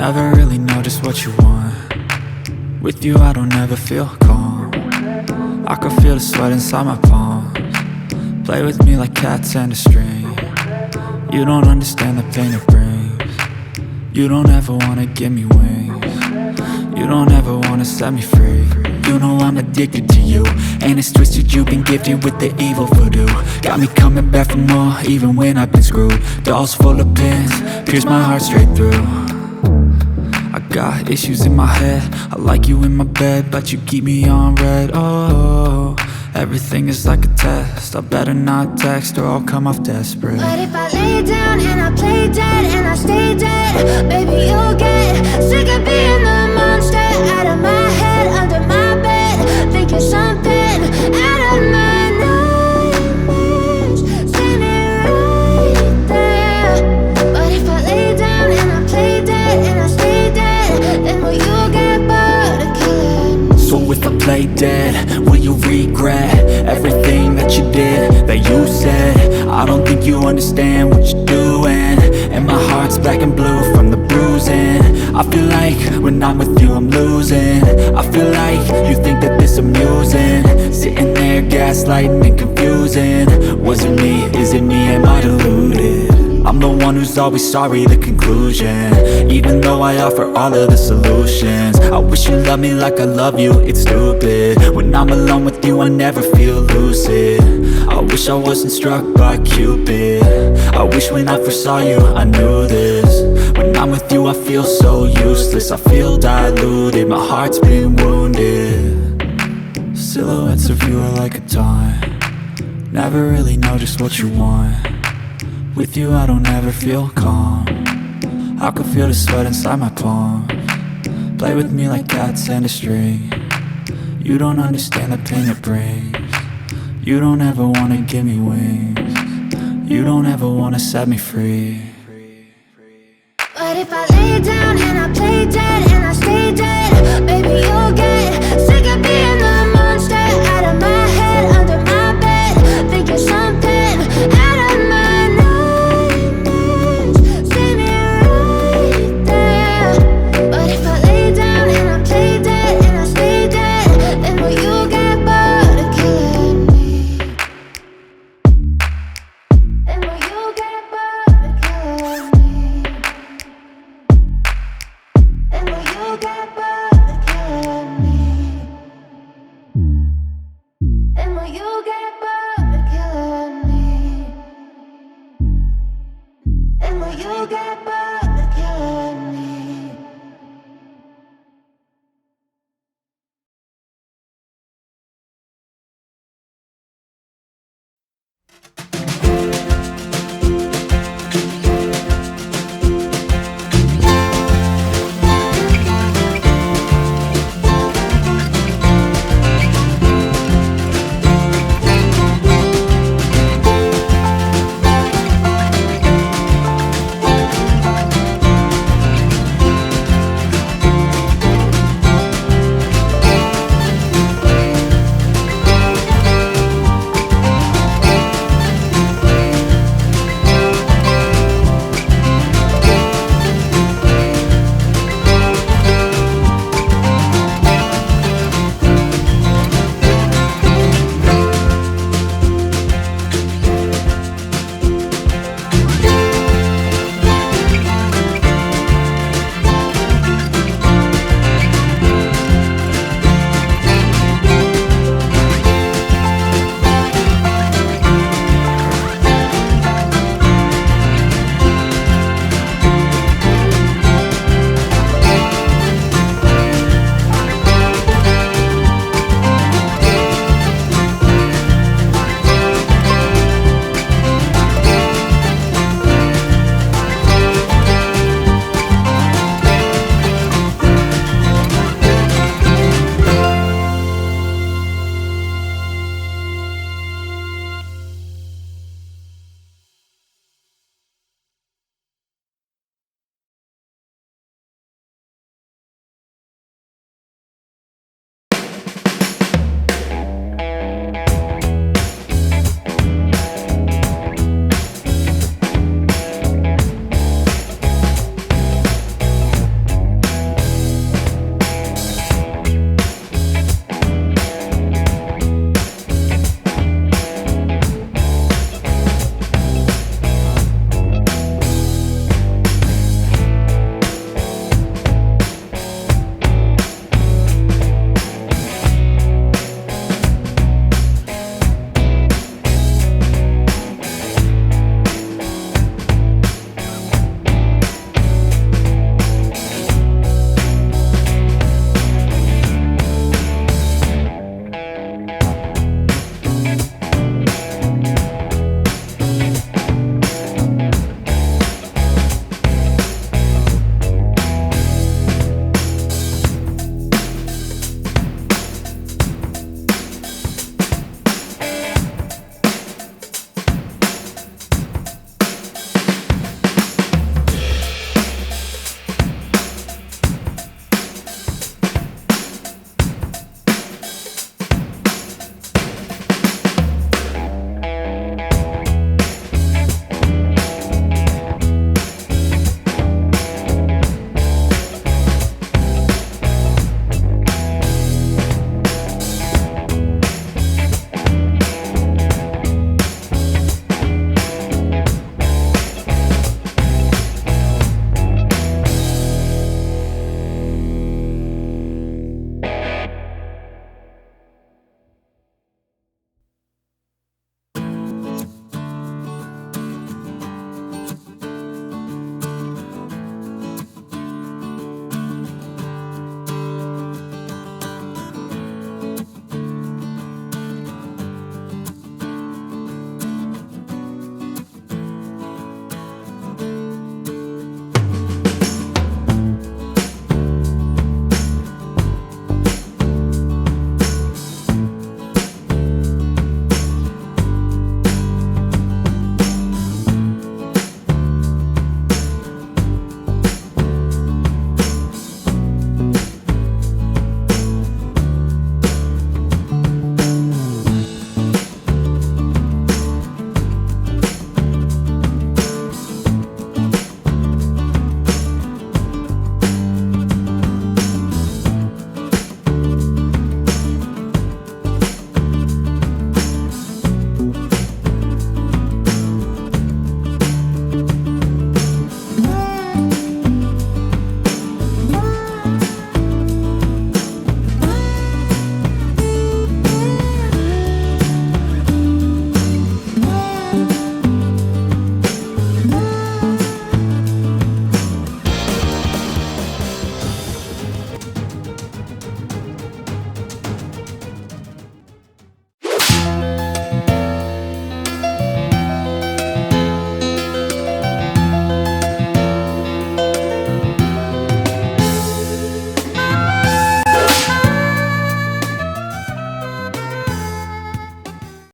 Never really know just what you want. With you I don't ever feel calm. I can feel the sweat inside my palms. Play with me like cats and a string. You don't understand the pain it brings. You don't ever wanna give me wings. You don't ever wanna set me free. You know I'm addicted to you, and it's twisted, you've been gifted with the evil voodoo. Got me coming back for more, even when I've been screwed. Dolls full of pins, pierce my heart straight through. I got issues in my head, I like you in my bed, but you keep me on red. Oh, everything is like a test, I better not text or I'll come off desperate. But if I lay down and I play dead and I stay dead, baby you'll get sick of being the monster out of my head, under my bed, thinking something out of my nightmares, standing right there. But if I lay down and I play dead and I stay dead, then will you get bored of killing? So if I play dead, will you regret everything that you did, that you said? I don't think you understand what you're doing, and my heart's black and blue from the bruising. I feel like when I'm with you I'm losing. I feel like you think that this amusing, sitting there gaslighting and confusing. Was it me? Is it me? Am I deluded? I'm the one who's always sorry, the conclusion, even though I offer all of the solutions. I wish you loved me like I love you, it's stupid. When I'm alone with you I never feel lucid. I wish I wasn't struck by Cupid. I wish when I first saw you I knew this. When I'm with you I feel so useless, I feel diluted, my heart's been wounded. Silhouettes of you are like a taunt. Never really know just what you want. With you I don't ever feel calm. I can feel the sweat inside my palms. Play with me like cats and a string. You don't understand the pain it brings. You don't ever wanna give me wings. You don't ever wanna set me free. But if I lay down and I play dead and I stay dead, baby you'll get